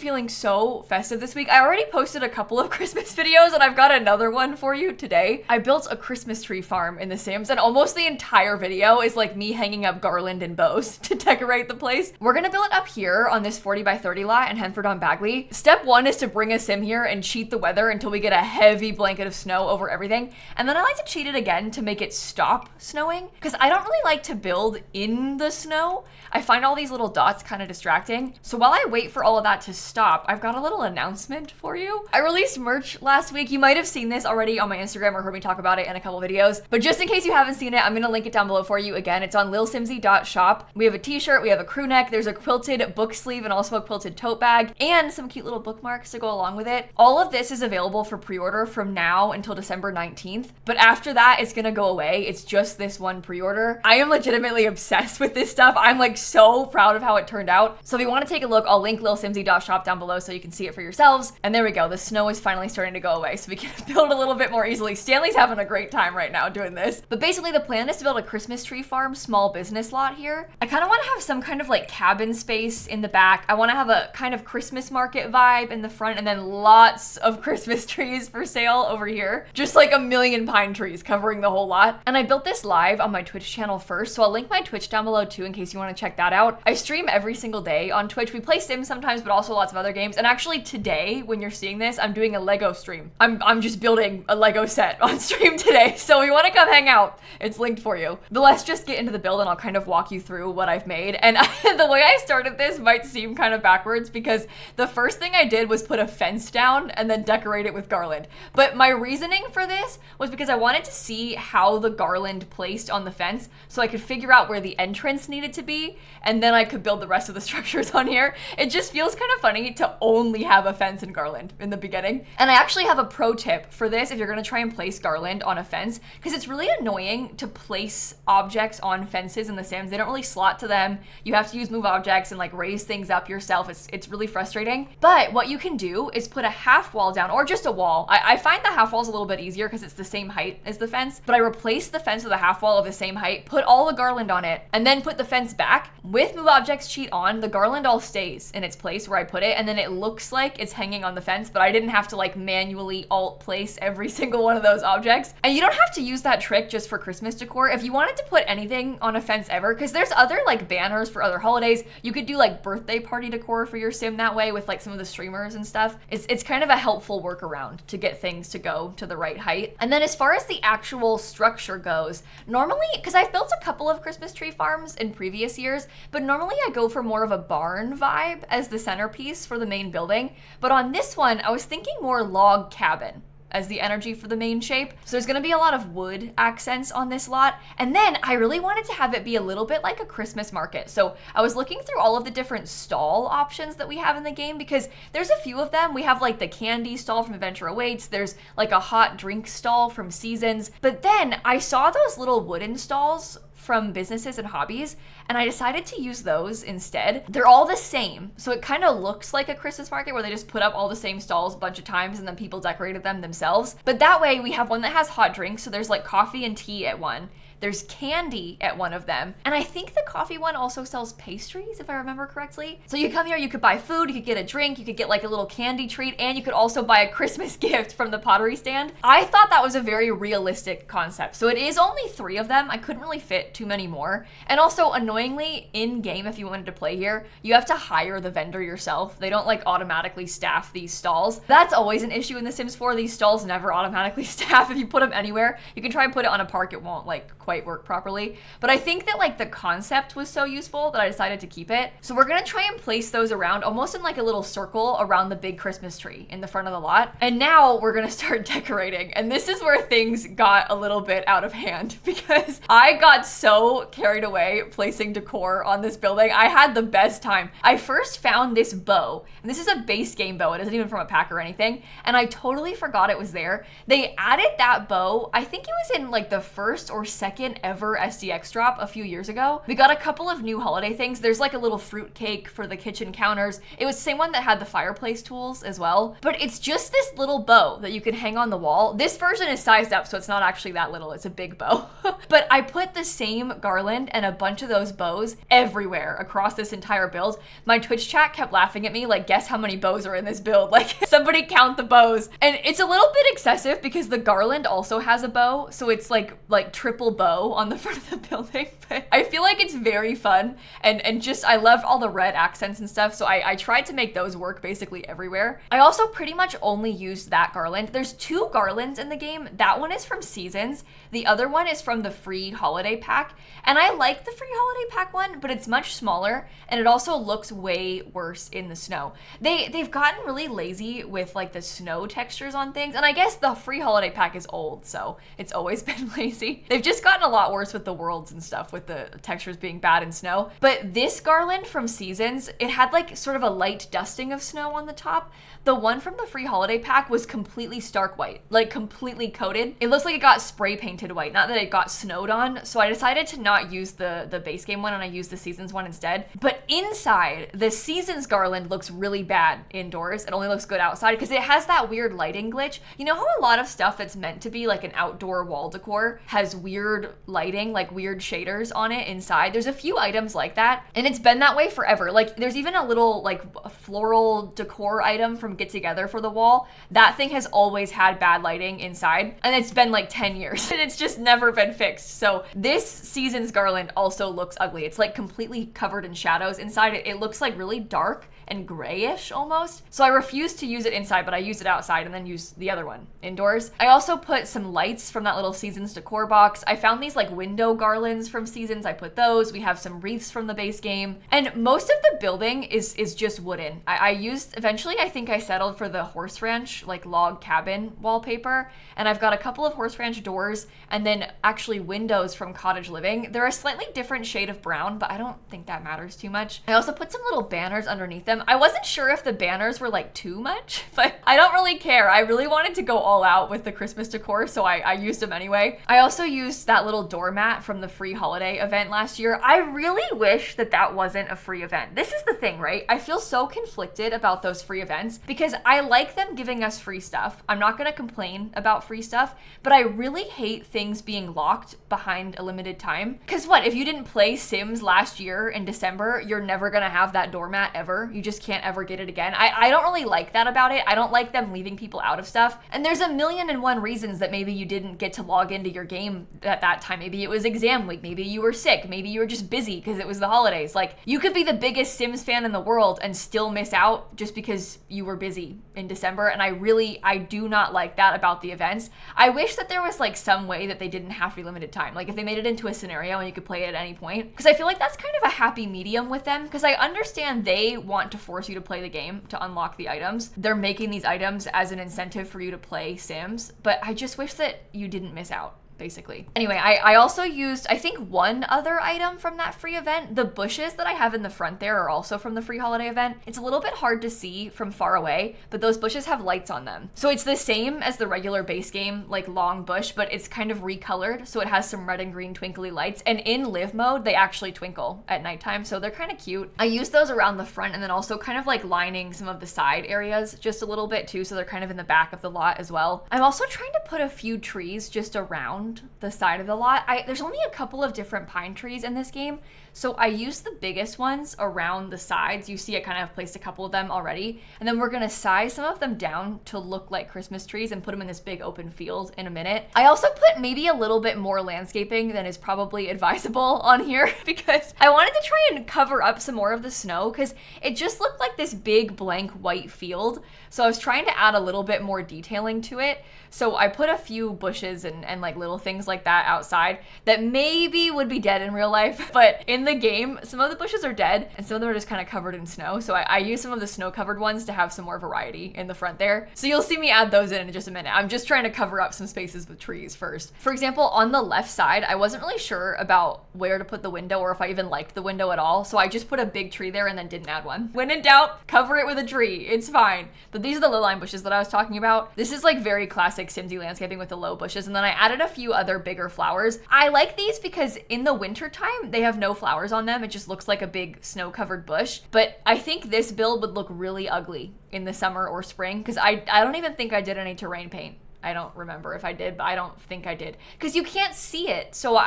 feeling so festive this week. I already posted a couple of Christmas videos and I've got another one for you today. I built a Christmas tree farm in The Sims and almost the entire video is like me hanging up garland and bows to decorate the place. We're gonna build it up here on this 40 by 30 lot in Henford on Bagley. Step one is to bring a sim here and cheat the weather until we get a heavy blanket of snow over everything. And then I like to cheat it again to make it stop snowing because I don't really like to build in the snow. I find all these little dots kind of distracting. So while I wait for all of that to stop, I've got a little announcement for you. I released merch last week. You might have seen this already on my Instagram or heard me talk about it in a couple videos, but just in case you haven't seen it, I'm gonna link it down below for you. Again, it's on lilsimsie.shop. We have a t-shirt, we have a crew neck, there's a quilted book sleeve and also a quilted tote bag and some cute little bookmarks to go along with it. All of this is available for pre-order from now until December 19th, but after that, it's gonna go away. It's just this one pre-order. I am legitimately obsessed with this stuff. I'm like so proud of how it turned out. So if you want to take a look, I'll link lilsimsie.shop down below so you can see it for yourselves. And there we go. The snow is finally starting to go away so we can build a little bit more easily. Stanley's having a great time right now doing this. But basically the plan is to build a Christmas tree farm small business lot here. I kind of want to have some kind of like cabin space in the back. I want to have a kind of Christmas market vibe in the front and then lots of Christmas trees for sale over here. Just like a million pine trees covering the whole lot. And I built this live on my Twitch channel first, so I'll link my Twitch down below too in case you want to check that out. I stream every single day on Twitch. We play Sims sometimes, but also lots of other games. And actually today, when you're seeing this, I'm doing a Lego stream. I'm just building a Lego set on stream today. So if you want to come hang out, it's linked for you. But let's just get into the build and I'll kind of walk you through what I've made. And the way I started this might seem kind of backwards because the first thing I did was put a fence down and then decorate it with garland. But my reasoning for this was because I wanted to see how the garland placed on the fence so I could figure out where the entrance needed to be and then I could build the rest of the structures on here. It just feels kind of funny to only have a fence and garland in the beginning. And I actually have a pro tip for this if you're gonna try and place garland on a fence because it's really annoying to place objects on fences in The Sims. They don't really slot to them. You have to use move objects and like raise things up yourself. It's really frustrating. But what you can do is put a half wall down or just a wall. I find the half wall is a little bit easier because it's the same height as the fence, but I replaced the fence with a half wall of the same height, put all the garland on it, and then put the fence back. With move objects cheat on, the garland all stays in its place where I put it, and then it looks like it's hanging on the fence, but I didn't have to like manually alt place every single one of those objects. And you don't have to use that trick just for Christmas decor. If you wanted to put anything on a fence ever, because there's other like banners for other holidays, you could do like birthday party decor for your sim that way with like some of the streamers and stuff. It's kind of a helpful workaround to get things to go to the right height. And then as far as the actual structure goes, normally, because I've built a couple of Christmas tree farms in previous years, but normally I go for more of a barn vibe as the centerpiece for the main building. But on this one, I was thinking more log cabin as the energy for the main shape. So there's gonna be a lot of wood accents on this lot. And then I really wanted to have it be a little bit like a Christmas market. So I was looking through all of the different stall options that we have in the game because there's a few of them. We have like the candy stall from Adventure Awaits. There's like a hot drink stall from Seasons. But then I saw those little wooden stalls from businesses and hobbies, and I decided to use those instead. They're all the same, so it kind of looks like a Christmas market where they just put up all the same stalls a bunch of times and then people decorated them themselves. But that way we have one that has hot drinks, so there's like coffee and tea at one. There's candy at one of them. And I think the coffee one also sells pastries, if I remember correctly. So you come here, you could buy food, you could get a drink, you could get like a little candy treat, and you could also buy a Christmas gift from the pottery stand. I thought that was a very realistic concept. So it is only 3 of them. I couldn't really fit too many more. And also, annoyingly, in game, if you wanted to play here, you have to hire the vendor yourself. They don't like automatically staff these stalls. That's always an issue in The Sims 4. These stalls never automatically staff. If you put them anywhere, you can try and put it on a park, it won't like quite work properly. But I think that like the concept was so useful that I decided to keep it. So we're gonna try and place those around almost in like a little circle around the big Christmas tree in the front of the lot. And now we're gonna start decorating. And this is where things got a little bit out of hand because I got so carried away placing decor on this building. I had the best time. I first found this bow, and this is a base game bow. It isn't even from a pack or anything. And I totally forgot it was there. They added that bow, I think it was in like the first or second ever SDX drop a few years ago. We got a couple of new holiday things. There's like a little fruit cake for the kitchen counters. It was the same one that had the fireplace tools as well. But it's just this little bow that you can hang on the wall. This version is sized up, so it's not actually that little. It's a big bow. But I put the same garland and a bunch of those those bows everywhere across this entire build. My Twitch chat kept laughing at me, like, guess how many bows are in this build? Like, somebody count the bows. And it's a little bit excessive because the garland also has a bow, so it's like triple bow on the front of the building. But I feel like it's very fun, and just I loved all the red accents and stuff, so I tried to make those work basically everywhere. I also pretty much only used that garland. There's 2 garlands in the game. That one is from Seasons. The other one is from the free holiday pack. And I like the free holiday pack one, but it's much smaller and it also looks way worse in the snow. They've gotten really lazy with like the snow textures on things. And I guess the free holiday pack is old, so it's always been lazy. They've just gotten a lot worse with the worlds and stuff, with the textures being bad in snow. But this garland from Seasons, it had like sort of a light dusting of snow on the top. The one from the free holiday pack was completely stark white, like completely coated. It looks like it got spray painted white, not that it got snowed on. So I decided to not use the base game one and I used the Seasons one instead. But inside, the Seasons garland looks really bad indoors. It only looks good outside because it has that weird lighting glitch. You know how a lot of stuff that's meant to be like an outdoor wall decor has weird lighting, like weird shaders on it inside? There's a few items like that, and it's been that way forever. Like there's even a little like floral decor item from Get Together for the wall. That thing has always had bad lighting inside, and it's been like 10 years and it's just never been fixed. So this Seasons garland also looks ugly. It's like completely covered in shadows inside. It looks like really dark and grayish almost. So I refused to use it inside, but I used it outside and then used the other one indoors. I also put some lights from that little Seasons decor box. I found these like window garlands from Seasons. I put those. We have some wreaths from the base game. And most of the building is just wooden. I used, eventually I think I settled for the horse ranch, like log cabin wallpaper. And I've got a couple of horse ranch doors and then actually windows from Cottage Living. They're a slightly different shade of brown, but I don't think that matters too much. I also put some little banners underneath them. I wasn't sure if the banners were like too much, but I don't really care. I really wanted to go all out with the Christmas decor, so I used them anyway. I also used that little doormat from the free holiday event last year. I really wish that that wasn't a free event. This is the thing, right? I feel so conflicted about those free events because I like them giving us free stuff. I'm not gonna complain about free stuff, but I really hate things being locked behind a limited time. Because what, if you didn't play Sims last year in December, you're never gonna have that doormat ever. You just can't ever get it again. I don't really like that about it. I don't like them leaving people out of stuff. And there's 1,000,001 reasons that maybe you didn't get to log into your game at that time. Maybe it was exam week. Maybe you were sick. Maybe you were just busy because it was the holidays. Like, you could be the biggest Sims fan in the world and still miss out just because you were busy in December. And I do not like that about the events. I wish that there was like some way that they didn't have to be limited time. Like if they made it into a scenario and you could play it at any point. Because I feel like that's kind of a happy medium with them. Because I understand they want to force you to play the game to unlock the items. They're making these items as an incentive for you to play Sims, but I just wish that you didn't miss out, basically. Anyway, I also used, I think, one other item from that free event. The bushes that I have in the front there are also from the free holiday event. It's a little bit hard to see from far away, but those bushes have lights on them. So it's the same as the regular base game, like long bush, but it's kind of recolored. So it has some red and green twinkly lights. And in live mode, they actually twinkle at nighttime. So they're kind of cute. I used those around the front and then also kind of like lining some of the side areas just a little bit too. So they're kind of in the back of the lot as well. I'm also trying to put a few trees just around the side of the lot. There's only a couple of different pine trees in this game, so I used the biggest ones around the sides. You see I kind of placed a couple of them already, and then we're gonna size some of them down to look like Christmas trees and put them in this big open field in a minute. I also put maybe a little bit more landscaping than is probably advisable on here because I wanted to try and cover up some more of the snow because it just looked like this big blank white field. So I was trying to add a little bit more detailing to it. So I put a few bushes and like little things like that outside that maybe would be dead in real life. But in the game, some of the bushes are dead and some of them are just kind of covered in snow. So I used some of the snow covered ones to have some more variety in the front there. So you'll see me add those in just a minute. I'm just trying to cover up some spaces with trees first. For example, on the left side, I wasn't really sure about where to put the window or if I even liked the window at all. So I just put a big tree there and then didn't add one. When in doubt, cover it with a tree. It's fine. But these are the lowline bushes that I was talking about. This is like very classic Simsy landscaping with the low bushes. And then I added a few other bigger flowers. I like these because in the winter time, they have no flowers on them. It just looks like a big snow covered bush. But I think this build would look really ugly in the summer or spring because I don't even think I did any terrain paint I don't remember if I did, but I don't think I did. Because you can't see it. So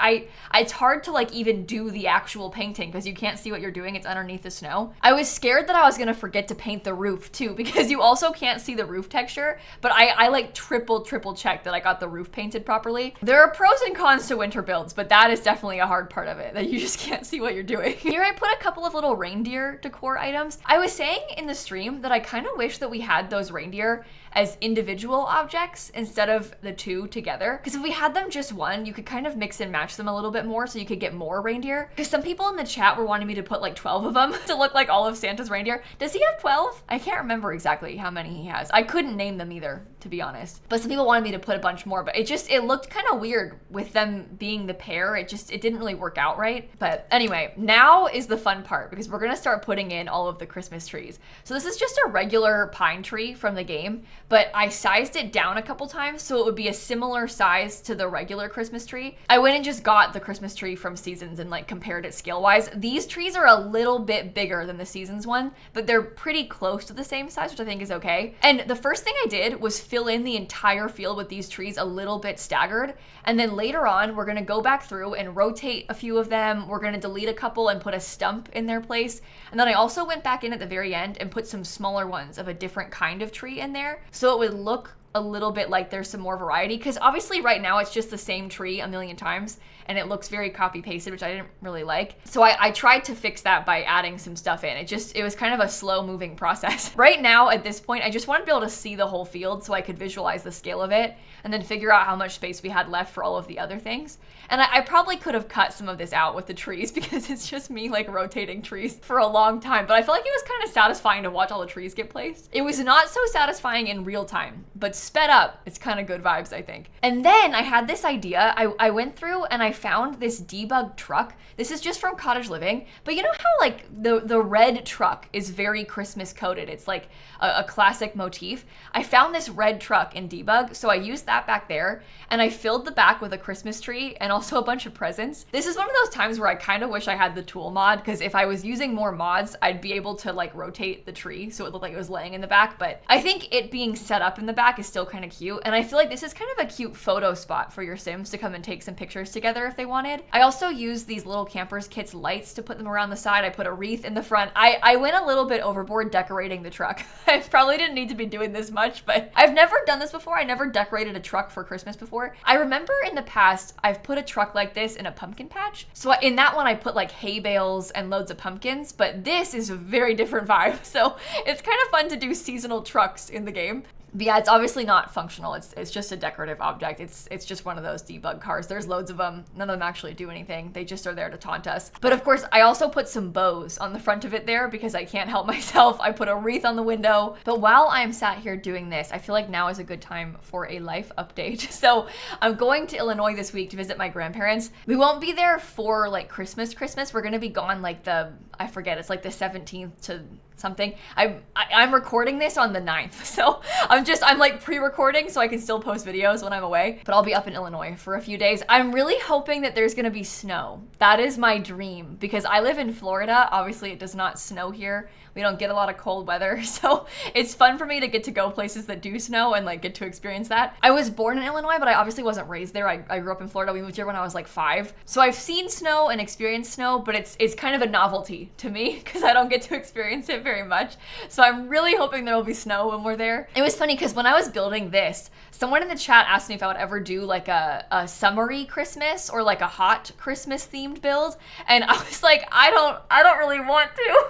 it's hard to like even do the actual painting because you can't see what you're doing. It's underneath the snow. I was scared that I was gonna forget to paint the roof too because you also can't see the roof texture, but I like triple checked that I got the roof painted properly. There are pros and cons to winter builds, but that is definitely a hard part of it, that you just can't see what you're doing. Here I put a couple of little reindeer decor items. I was saying in the stream that I kind of wish that we had those reindeer as individual objects instead of the two together. Because if we had them just one, you could kind of mix and match them a little bit more so you could get more reindeer. Because some people in the chat were wanting me to put like 12 of them to look like all of Santa's reindeer. Does he have 12? I can't remember exactly how many he has. I couldn't name them either, to be honest. But some people wanted me to put a bunch more, but it looked kind of weird with them being the pair. It didn't really work out right. But anyway, now is the fun part because we're gonna start putting in all of the Christmas trees. So this is just a regular pine tree from the game, but I sized it down a couple times so it would be a similar size to the regular Christmas tree. I went and just got the Christmas tree from Seasons and like compared it scale wise. These trees are a little bit bigger than the Seasons one, but they're pretty close to the same size, which I think is okay. And the first thing I did was fill in the entire field with these trees a little bit staggered. And then later on, we're gonna go back through and rotate a few of them. We're gonna delete a couple and put a stump in their place. And then I also went back in at the very end and put some smaller ones of a different kind of tree in there, so it would look a little bit like there's some more variety, because obviously right now it's just the same tree a million times and it looks very copy pasted, which I didn't really like. So I tried to fix that by adding some stuff in. It was kind of a slow moving process. Right now at this point, I just want to be able to see the whole field so I could visualize the scale of it and then figure out how much space we had left for all of the other things. And I probably could have cut some of this out with the trees because it's just me like rotating trees for a long time, but I felt like it was kind of satisfying to watch all the trees get placed. It was not so satisfying in real time, but sped up, it's kind of good vibes, I think. And then I had this idea. I went through and I found this debug truck. This is just from Cottage Living, but you know how like the red truck is very Christmas coded. It's like a classic motif. I found this red truck in debug, so I used that back there and I filled the back with a Christmas tree and also a bunch of presents. This is one of those times where I kind of wish I had the tool mod, because if I was using more mods, I'd be able to like rotate the tree so it looked like it was laying in the back, but I think it being set up in the back is still kind of cute. And I feel like this is kind of a cute photo spot for your Sims to come and take some pictures together if they wanted. I also used these little Campers Kits lights to put them around the side. I put a wreath in the front. I went a little bit overboard decorating the truck. I probably didn't need to be doing this much, but I've never done this before. I never decorated a truck for Christmas before. I remember in the past, I've put a truck like this in a pumpkin patch. So in that one, I put like hay bales and loads of pumpkins, but this is a very different vibe. So it's kind of fun to do seasonal trucks in the game. But yeah, it's obviously not functional. It's just a decorative object. It's just one of those debug cars. There's loads of them. None of them actually do anything. They just are there to taunt us. But of course, I also put some bows on the front of it there because I can't help myself. I put a wreath on the window. But while I'm sat here doing this, I feel like now is a good time for a life update. So I'm going to Illinois this week to visit my grandparents. We won't be there for like Christmas. We're gonna be gone like I forget, it's like the 17th to something. I'm recording this on the 9th, so I'm like pre-recording so I can still post videos when I'm away, but I'll be up in Illinois for a few days. I'm really hoping that there's gonna be snow. That is my dream, because I live in Florida. Obviously it does not snow here. We don't get a lot of cold weather, so it's fun for me to get to go places that do snow and like get to experience that. I was born in Illinois, but I obviously wasn't raised there. I grew up in Florida. We moved here when I was like 5. So I've seen snow and experienced snow, but it's kind of a novelty to me because I don't get to experience it very much. So I'm really hoping there will be snow when we're there. It was funny because when I was building this, someone in the chat asked me if I would ever do like a summery Christmas or like a hot Christmas themed build. And I was like, I don't really want to.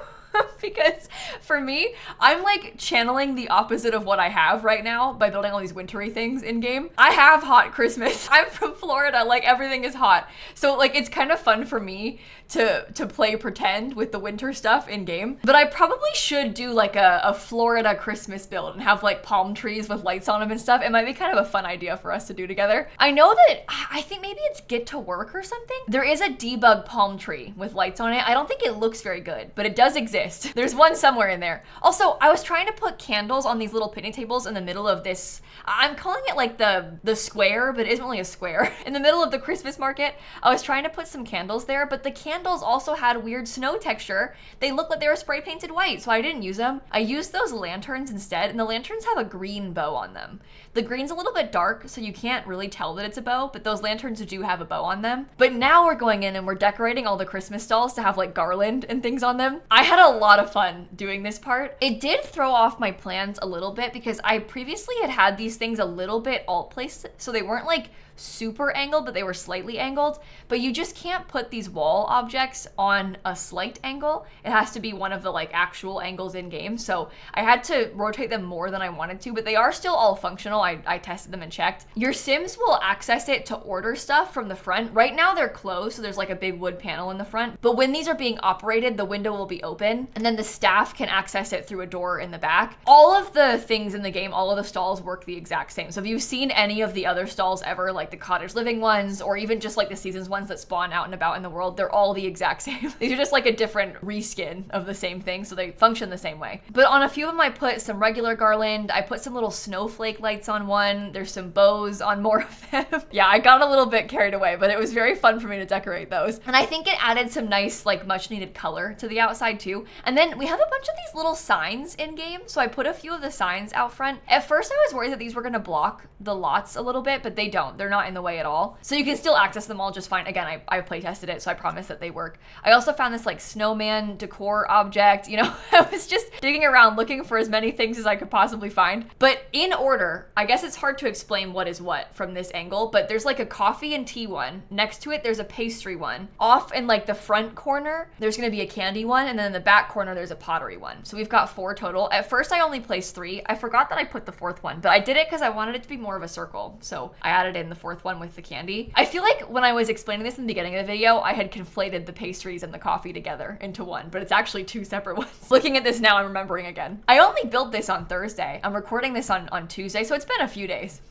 Because for me, I'm like channeling the opposite of what I have right now by building all these wintry things in game. I have hot Christmas. I'm from Florida, like everything is hot. So like it's kind of fun for me to play pretend with the winter stuff in game. But I probably should do like a Florida Christmas build and have like palm trees with lights on them and stuff. It might be kind of a fun idea for us to do together. I know that, I think maybe it's Get to Work or something. There is a debug palm tree with lights on it. I don't think it looks very good, but it does exist. exist. There's one somewhere in there. Also, I was trying to put candles on these little picnic tables in the middle of this, I'm calling it like the square, but it isn't really a square. In the middle of the Christmas market, I was trying to put some candles there, but the candles also had weird snow texture. They looked like they were spray painted white, so I didn't use them. I used those lanterns instead, and the lanterns have a green bow on them. The green's a little bit dark, so you can't really tell that it's a bow, but those lanterns do have a bow on them. But now we're going in and we're decorating all the Christmas dolls to have like garland and things on them. I had a lot of fun doing this part. It did throw off my plans a little bit because I previously had these things a little bit alt placed, so they weren't like super angled, but they were slightly angled. But you just can't put these wall objects on a slight angle. It has to be one of the like actual angles in game. So I had to rotate them more than I wanted to, but they are still all functional. I tested them and checked. Your Sims will access it to order stuff from the front. Right now they're closed, so there's like a big wood panel in the front. But when these are being operated, the window will be open, and then the staff can access it through a door in the back. All of the things in the game, all of the stalls work the exact same. So if you've seen any of the other stalls ever, like the cottage living ones, or even just like the seasons ones that spawn out and about in the world, they're all the exact same. These are just like a different reskin of the same thing, so they function the same way. But on a few of them I put some regular garland, I put some little snowflake lights on one, there's some bows on more of them. Yeah, I got a little bit carried away, but it was very fun for me to decorate those. And I think it added some nice, like much needed color to the outside too. And then we have a bunch of these little signs in game, so I put a few of the signs out front. At first I was worried that these were gonna block the lots a little bit, but they don't. They're not in the way at all. So you can still access them all just fine. Again, I play tested it, so I promise that they work. I also found this like snowman decor object, you know, I was just digging around looking for as many things as I could possibly find. But in order, I guess it's hard to explain what is what from this angle, but there's like a coffee and tea one. Next to it, there's a pastry one. Off in like the front corner, there's gonna be a candy one, and then in the back corner, there's a pottery one. So we've got 4 total. At first, I only placed 3. I forgot that I put the 4th one, but I did it because I wanted it to be more of a circle. So I added in the 4th one with the candy. I feel like when I was explaining this in the beginning of the video, I had conflated the pastries and the coffee together into one, but it's actually 2 separate ones. Looking at this now, I'm remembering again. I only built this on Thursday. I'm recording this on Tuesday, so it's been a few days.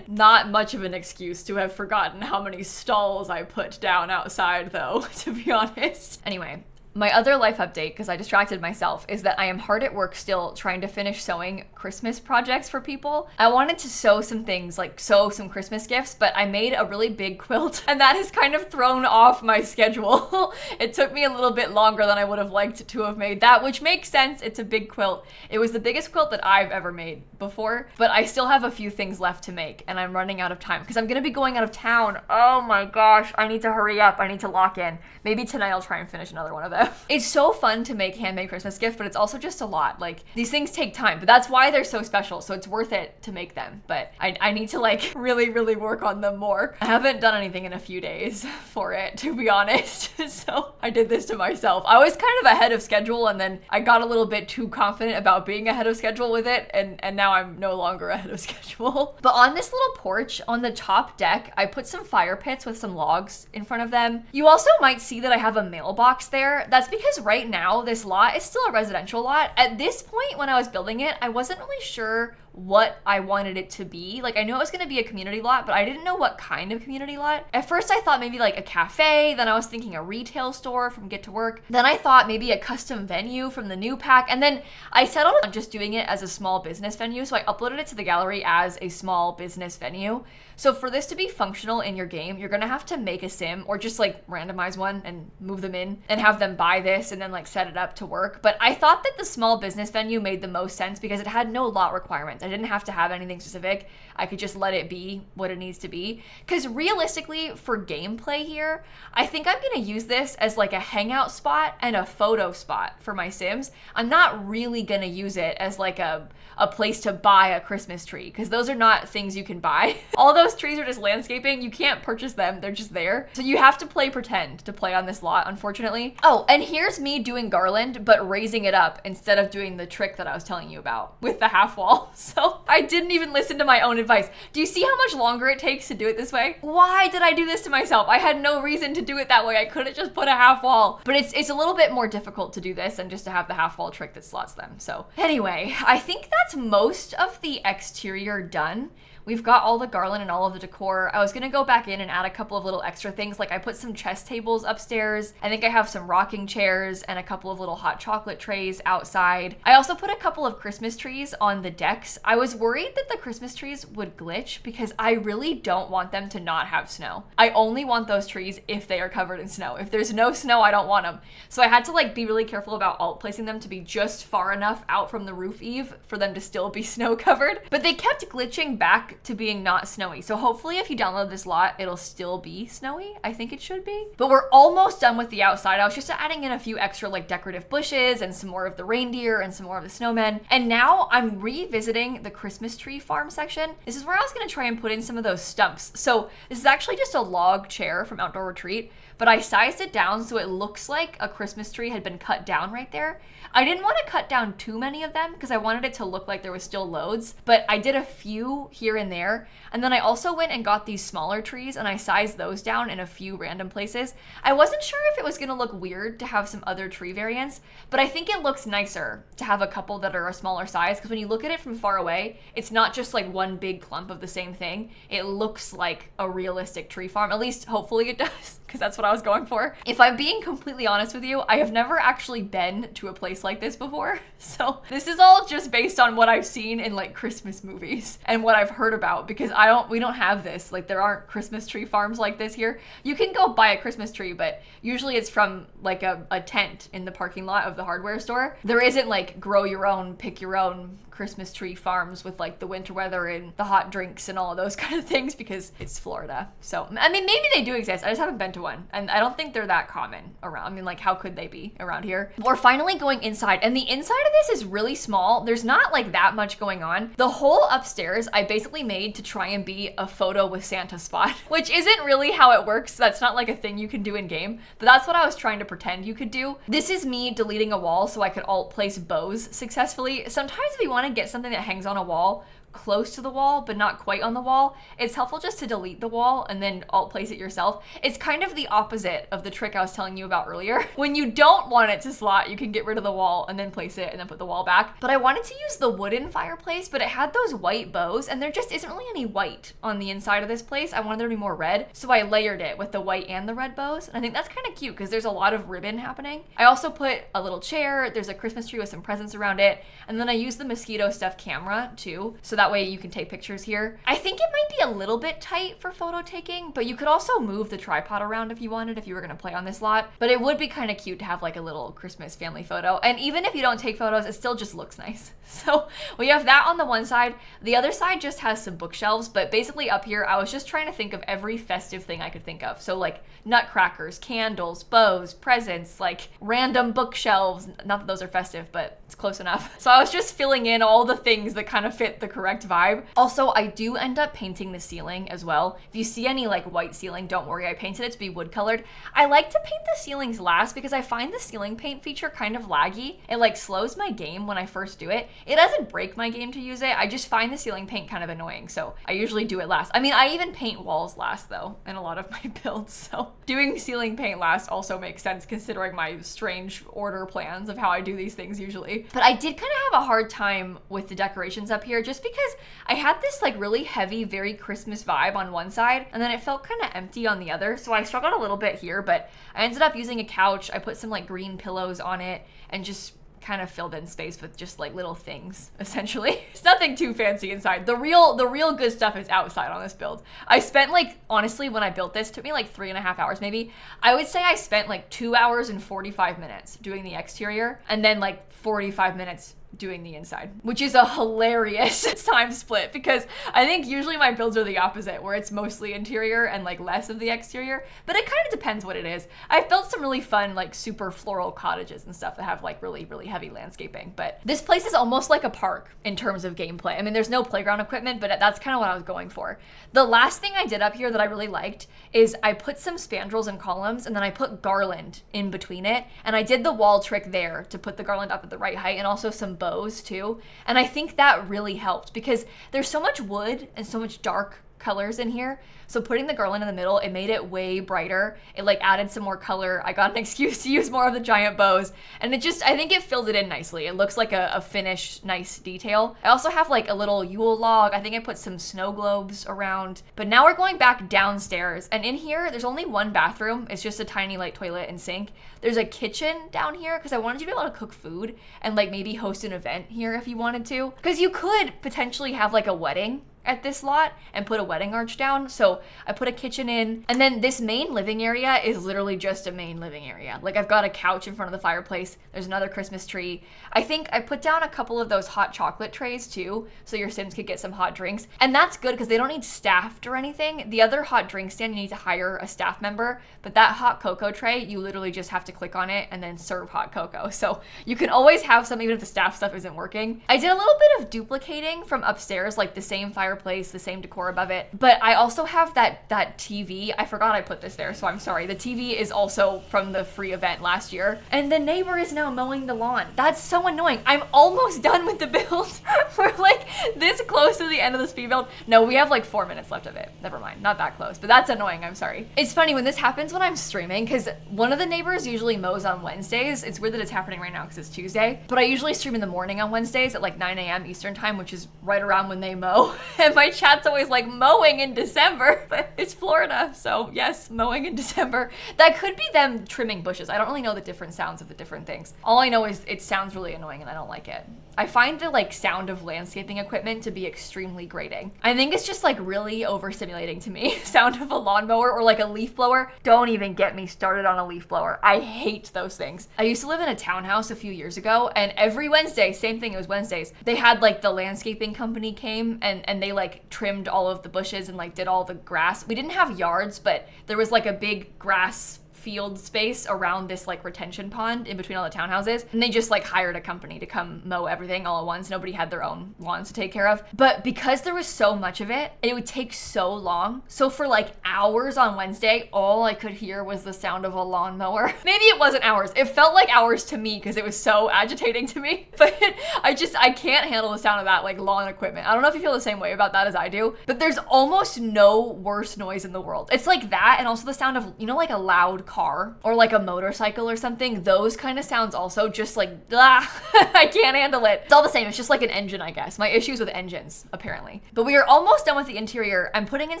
Not much of an excuse to have forgotten how many stalls I put down outside though, to be honest. Anyway, my other life update, because I distracted myself, is that I am hard at work still trying to finish sewing Christmas projects for people. I wanted to sew some things, like sew some Christmas gifts, but I made a really big quilt and that has kind of thrown off my schedule. It took me a little bit longer than I would have liked to have made that, which makes sense. It's a big quilt. It was the biggest quilt that I've ever made before, but I still have a few things left to make and I'm running out of time because I'm gonna be going out of town. Oh my gosh, I need to hurry up. I need to lock in. Maybe tonight I'll try and finish another one of them. It's so fun to make handmade Christmas gifts, but it's also just a lot. Like, these things take time, but that's why they're so special, so it's worth it to make them. But I need to like really work on them more. I haven't done anything in a few days for it, to be honest. So I did this to myself. I was kind of ahead of schedule and then I got a little bit too confident about being ahead of schedule with it, and now I'm no longer ahead of schedule. But on this little porch on the top deck, I put some fire pits with some logs in front of them. You also might see that I have a mailbox there. That's because right now this lot is still a residential lot. At this point when I was building it, I wasn't really sure what I wanted it to be. Like, I knew it was gonna be a community lot, but I didn't know what kind of community lot. At first I thought maybe like a cafe, then I was thinking a retail store from Get to Work, then I thought maybe a custom venue from the new pack, and then I settled on just doing it as a small business venue, so I uploaded it to the gallery as a small business venue. So for this to be functional in your game, you're gonna have to make a sim or just like randomize one and move them in and have them buy this and then like set it up to work. But I thought that the small business venue made the most sense because it had no lot requirements. I didn't have to have anything specific. I could just let it be what it needs to be. Because realistically, for gameplay here, I think I'm gonna use this as like a hangout spot and a photo spot for my Sims. I'm not really gonna use it as like a place to buy a Christmas tree, because those are not things you can buy. All those trees are just landscaping. You can't purchase them. They're just there. So you have to play pretend to play on this lot, unfortunately. Oh, and here's me doing garland, but raising it up instead of doing the trick that I was telling you about with the half wall. So I didn't even listen to my own advice. Do you see how much longer it takes to do it this way? Why did I do this to myself? I had no reason to do it that way. I could have just put a half wall, but it's a little bit more difficult to do this than just to have the half wall trick that slots them. So anyway, I think that's most of the exterior done. We've got all the garland and all of the decor. I was gonna go back in and add a couple of little extra things. Like I put some chess tables upstairs. I think I have some rocking chairs and a couple of little hot chocolate trays outside. I also put a couple of Christmas trees on the decks. I was worried that the Christmas trees would glitch because I really don't want them to not have snow. I only want those trees if they are covered in snow. If there's no snow, I don't want them. So I had to like be really careful about alt placing them to be just far enough out from the roof eave for them to still be snow covered. But they kept glitching back to being not snowy. So hopefully if you download this lot, it'll still be snowy. I think it should be. But we're almost done with the outside. I was just adding in a few extra like decorative bushes and some more of the reindeer and some more of the snowmen. And now I'm revisiting the Christmas tree farm section. This is where I was gonna try and put in some of those stumps. So this is actually just a log chair from Outdoor Retreat, but I sized it down so it looks like a Christmas tree had been cut down right there. I didn't want to cut down too many of them because I wanted it to look like there was still loads, but I did a few here and there. And then I also went and got these smaller trees and I sized those down in a few random places. I wasn't sure if it was going to look weird to have some other tree variants, but I think it looks nicer to have a couple that are a smaller size because when you look at it from far away, it's not just like one big clump of the same thing. It looks like a realistic tree farm. At least hopefully it does, because that's what I was going for. If I'm being completely honest with you, I have never actually been to a place like this before. So this is all just based on what I've seen in like Christmas movies and what I've heard about, because we don't have this. Like there aren't Christmas tree farms like this here. You can go buy a Christmas tree, but usually it's from like a tent in the parking lot of the hardware store. There isn't like grow your own, pick your own Christmas tree farms with like the winter weather and the hot drinks and all of those kind of things because it's Florida. So, I mean, maybe they do exist. I just haven't been to one. And I don't think they're that common around. I mean, like, how could they be around here? We're finally going inside, and the inside of this is really small. There's not like that much going on. The whole upstairs I basically made to try and be a photo with Santa spot, which isn't really how it works. That's not like a thing you can do in game, but that's what I was trying to pretend you could do. This is me deleting a wall so I could alt place bows successfully. Sometimes if you want to get something that hangs on a wall close to the wall but not quite on the wall, it's helpful just to delete the wall and then alt place it yourself. It's kind of the opposite of the trick I was telling you about earlier. When you don't want it to slot, you can get rid of the wall and then place it and then put the wall back. But I wanted to use the wooden fireplace, but it had those white bows and there just isn't really any white on the inside of this place. I wanted there to be more red, so I layered it with the white and the red bows. And I think that's kind of cute because there's a lot of ribbon happening. I also put a little chair, there's a Christmas tree with some presents around it, and then I used the mosquito stuffed camera too, so that way you can take pictures here. I think it might be a little bit tight for photo taking, but you could also move the tripod around if you wanted, if you were gonna play on this lot. But it would be kind of cute to have like a little Christmas family photo. And even if you don't take photos, it still just looks nice. So we have that on the one side. The other side just has some bookshelves, but basically up here, I was just trying to think of every festive thing I could think of. So like nutcrackers, candles, bows, presents, like random bookshelves. Not that those are festive, but it's close enough. So I was just filling in all the things that kind of fit the correct vibe. Also, I do end up painting the ceiling as well. If you see any like white ceiling, don't worry, I painted it to be wood colored. I like to paint the ceilings last because I find the ceiling paint feature kind of laggy. It like slows my game when I first do it. It doesn't break my game to use it. I just find the ceiling paint kind of annoying, so I usually do it last. I mean, I even paint walls last though in a lot of my builds, so doing ceiling paint last also makes sense considering my strange order plans of how I do these things usually. But I did kind of have a hard time with the decorations up here just because I had this like really heavy, very Christmas vibe on one side, and then it felt kind of empty on the other. So I struggled a little bit here, but I ended up using a couch. I put some like green pillows on it and just kind of filled in space with just like little things, essentially. It's nothing too fancy inside. The real good stuff is outside on this build. I spent like, honestly, when I built this, it took me like 3.5 hours maybe. I would say I spent like 2 hours and 45 minutes doing the exterior and then like 45 minutes doing the inside, which is a hilarious time split because I think usually my builds are the opposite, where it's mostly interior and like less of the exterior, but it kind of depends what it is. I've built some really fun like super floral cottages and stuff that have like really heavy landscaping, but this place is almost like a park in terms of gameplay. I mean, there's no playground equipment, but that's kind of what I was going for. The last thing I did up here that I really liked is I put some spandrels and columns and then I put garland in between it, and I did the wall trick there to put the garland up at the right height and also some bows too. And I think that really helped because there's so much wood and so much dark colors in here. So putting the garland in the middle, it made it way brighter. It like added some more color. I got an excuse to use more of the giant bows, and I think it filled it in nicely. It looks like a finished, nice detail. I also have like a little Yule log. I think I put some snow globes around. But now we're going back downstairs, and in here, there's only one bathroom. It's just a tiny like toilet and sink. There's a kitchen down here because I wanted you to be able to cook food and like maybe host an event here if you wanted to. Because you could potentially have like a wedding at this lot and put a wedding arch down. So I put a kitchen in, and then this main living area is literally just a main living area. Like I've got a couch in front of the fireplace. There's another Christmas tree. I think I put down a couple of those hot chocolate trays too, so your Sims could get some hot drinks. And that's good because they don't need staffed or anything. The other hot drink stand, you need to hire a staff member, but that hot cocoa tray, you literally just have to click on it and then serve hot cocoa. So you can always have some even if the staff stuff isn't working. I did a little bit of duplicating from upstairs, like the same fireplace, the same decor above it. But I also have that TV. I forgot I put this there, so I'm sorry. The TV is also from the free event last year. And the neighbor is now mowing the lawn. That's so annoying. I'm almost done with the build. We're like this close to the end of the speed build. No, we have like 4 minutes left of it. Never mind, not that close, but that's annoying. I'm sorry. It's funny when this happens when I'm streaming because one of the neighbors usually mows on Wednesdays. It's weird that it's happening right now because it's Tuesday, but I usually stream in the morning on Wednesdays at like 9 a.m. Eastern time, which is right around when they mow. And my chat's always like mowing in December, but it's Florida, so yes, mowing in December. That could be them trimming bushes. I don't really know the different sounds of the different things. All I know is it sounds really annoying and I don't like it. I find the like sound of landscaping equipment to be extremely grating. I think it's just like really overstimulating to me. Sound of a lawnmower or like a leaf blower. Don't even get me started on a leaf blower. I hate those things. I used to live in a townhouse a few years ago, and every Wednesday, same thing, it was Wednesdays, they had like the landscaping company came and they like trimmed all of the bushes and like did all the grass. We didn't have yards, but there was like a big grass field space around this like retention pond in between all the townhouses, and they just like hired a company to come mow everything all at once. Nobody had their own lawns to take care of, but because there was so much of it, it would take so long. So for like hours on Wednesday, all I could hear was the sound of a lawnmower. Maybe it wasn't hours, it felt like hours to me because it was so agitating to me. But I can't handle the sound of that like lawn equipment. I don't know if you feel the same way about that as I do, but there's almost no worse noise in the world. It's like that, and also the sound of, you know, like a loud car or like a motorcycle or something. Those kind of sounds also just like, I can't handle it. It's all the same. It's just like an engine, I guess. My issues with engines, apparently. But we are almost done with the interior. I'm putting in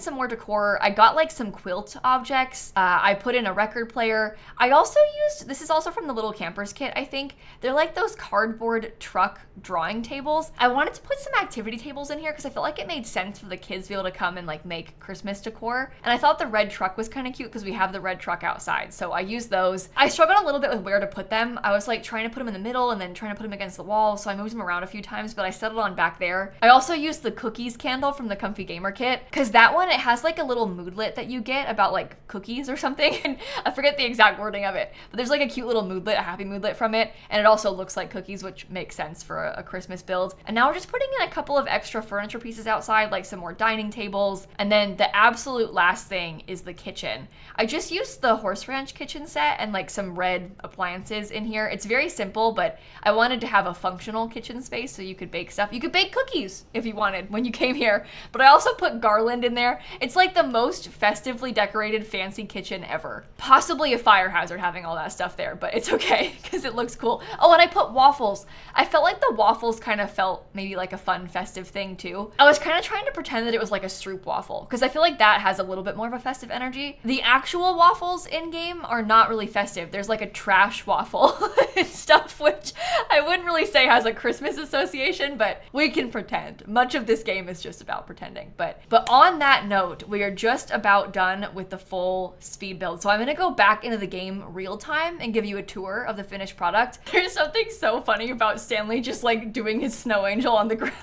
some more decor. I got like some quilt objects. I put in a record player. I also used, this is also from the Little Campers kit, I think. They're like those cardboard truck drawing tables. I wanted to put some activity tables in here because I felt like it made sense for the kids to be able to come and like make Christmas decor. And I thought the red truck was kind of cute because we have the red truck outside. So I used those. I struggled a little bit with where to put them. I was like trying to put them in the middle and then trying to put them against the wall. So I moved them around a few times, but I settled on back there. I also used the cookies candle from the Comfy Gamer kit because that one, it has like a little moodlet that you get about like cookies or something. And I forget the exact wording of it, but there's like a cute little moodlet, a happy moodlet from it. And it also looks like cookies, which makes sense for a Christmas build. And now we're just putting in a couple of extra furniture pieces outside, like some more dining tables. And then the absolute last thing is the kitchen. I just used the Horse Ranch kitchen set and like some red appliances in here. It's very simple, but I wanted to have a functional kitchen space so you could bake stuff. You could bake cookies if you wanted when you came here, but I also put garland in there. It's like the most festively decorated fancy kitchen ever. Possibly a fire hazard having all that stuff there, but it's okay because it looks cool. Oh, and I put waffles. I felt like the waffles kind of felt maybe like a fun festive thing too. I was kind of trying to pretend that it was like a Stroop waffle because I feel like that has a little bit more of a festive energy. The actual waffles in game are not really festive. There's like a trash waffle and stuff, which I wouldn't really say has a Christmas association, but we can pretend. Much of this game is just about pretending. But on that note, we are just about done with the full speed build. So I'm gonna go back into the game real time and give you a tour of the finished product. There's something so funny about Stanley just like doing his snow angel on the ground.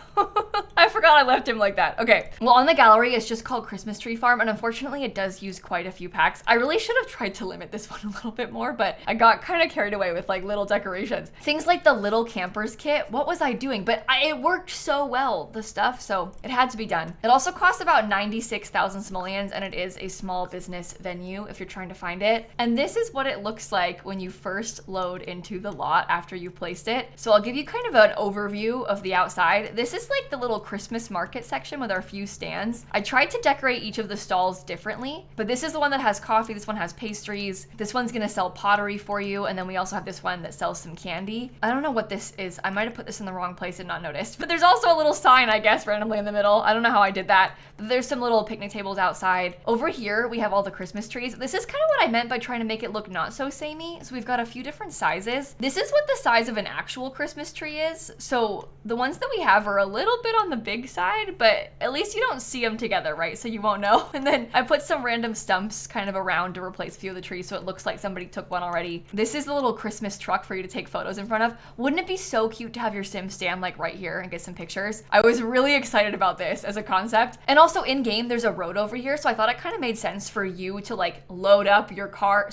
I forgot I left him like that. Okay, well on the gallery, it's just called Christmas Tree Farm, and unfortunately it does use quite a few packs. I really should have tried to limit this one a little bit more, but I got kind of carried away with like little decorations. Things like the Little Campers kit, what was I doing? But it worked so well, the stuff, so it had to be done. It also cost about 96,000 simoleons, and it is a small business venue if you're trying to find it. And this is what it looks like when you first load into the lot after you've placed it. So I'll give you kind of an overview of the outside. This is like the little Christmas market section with our few stands. I tried to decorate each of the stalls differently, but this is the one that has coffee, this one has pastries, this one's gonna sell pottery for you, and then we also have this one that sells some candy. I don't know what this is. I might have put this in the wrong place and not noticed, but there's also a little sign, I guess, randomly in the middle. I don't know how I did that, but there's some little picnic tables outside. Over here, we have all the Christmas trees. This is kind of what I meant by trying to make it look not so samey. So we've got a few different sizes. This is what the size of an actual Christmas tree is. So the ones that we have are a little bit on the big side, but at least you don't see them together, right? So you won't know. And then I put some random stumps kind of around to replace a few of the trees so it looks like somebody took one already. This is the little Christmas truck for you to take photos in front of. Wouldn't it be so cute to have your Sim stand like right here and get some pictures? I was really excited about this as a concept. And also in game, there's a road over here. So I thought it kind of made sense for you to like load up your car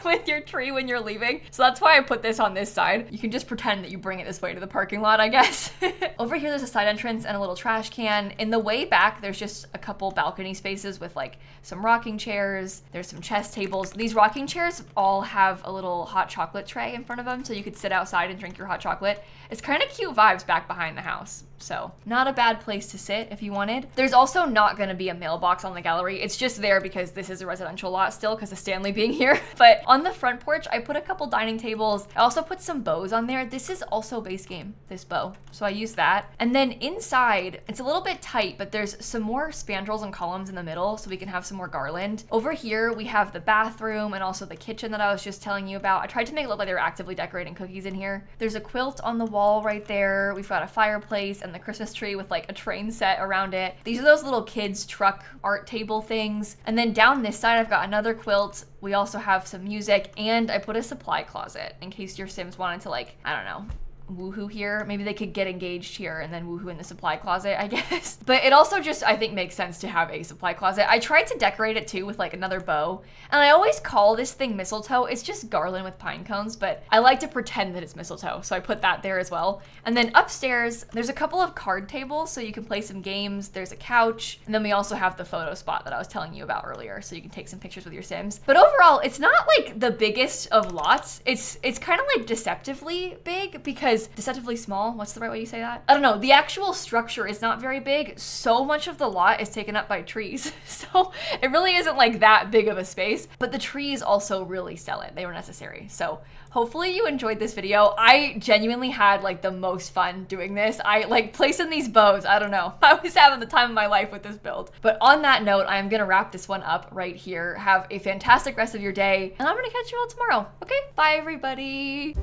with your tree when you're leaving. So that's why I put this on this side. You can just pretend that you bring it this way to the parking lot, I guess. Over here, there's a side entrance and a little trash can. In the way back, there's just a couple balcony spaces with like some rocking chairs. There's some chess tables. These rocking chairs all have a little hot chocolate tray in front of them, so you could sit outside and drink your hot chocolate. It's kind of cute vibes back behind the house. So not a bad place to sit if you wanted. There's also not gonna be a mailbox on the gallery. It's just there because this is a residential lot still because of Stanley being here. But on the front porch, I put a couple dining tables. I also put some bows on there. This is also base game, this bow. So I used that. And then inside, it's a little bit tight, but there's some more spandrels and columns in the middle so we can have some more garland. Over here, we have the bathroom and also the kitchen that I was just telling you about. I tried to make it look like they were actively decorating cookies in here. There's a quilt on the wall right there. We've got a fireplace and the Christmas tree with like a train set around it. These are those little kids truck art table things. And then down this side, I've got another quilt. We also have some music and I put a supply closet in case your Sims wanted to like, I don't know, woohoo here. Maybe they could get engaged here and then woohoo in the supply closet, I guess. But it also just, I think, makes sense to have a supply closet. I tried to decorate it too with like another bow. And I always call this thing mistletoe. It's just garland with pine cones, but I like to pretend that it's mistletoe. So I put that there as well. And then upstairs, there's a couple of card tables so you can play some games. There's a couch. And then we also have the photo spot that I was telling you about earlier. So you can take some pictures with your Sims. But overall, it's not like the biggest of lots. It's kind of like deceptively big because deceptively small. What's the right way you say that? I don't know. The actual structure is not very big. So much of the lot is taken up by trees. So it really isn't like that big of a space, but the trees also really sell it. They were necessary. So hopefully you enjoyed this video. I genuinely had like the most fun doing this. I like placing these bows. I don't know. I was having the time of my life with this build. But on that note, I'm gonna wrap this one up right here. Have a fantastic rest of your day, and I'm gonna catch you all tomorrow. Okay? Bye, everybody.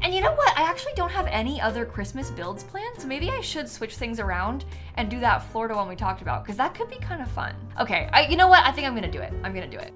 And you know what? I actually don't have any other Christmas builds planned, so maybe I should switch things around and do that Florida one we talked about, because that could be kind of fun. Okay, you know what? I think I'm gonna do it. I'm gonna do it.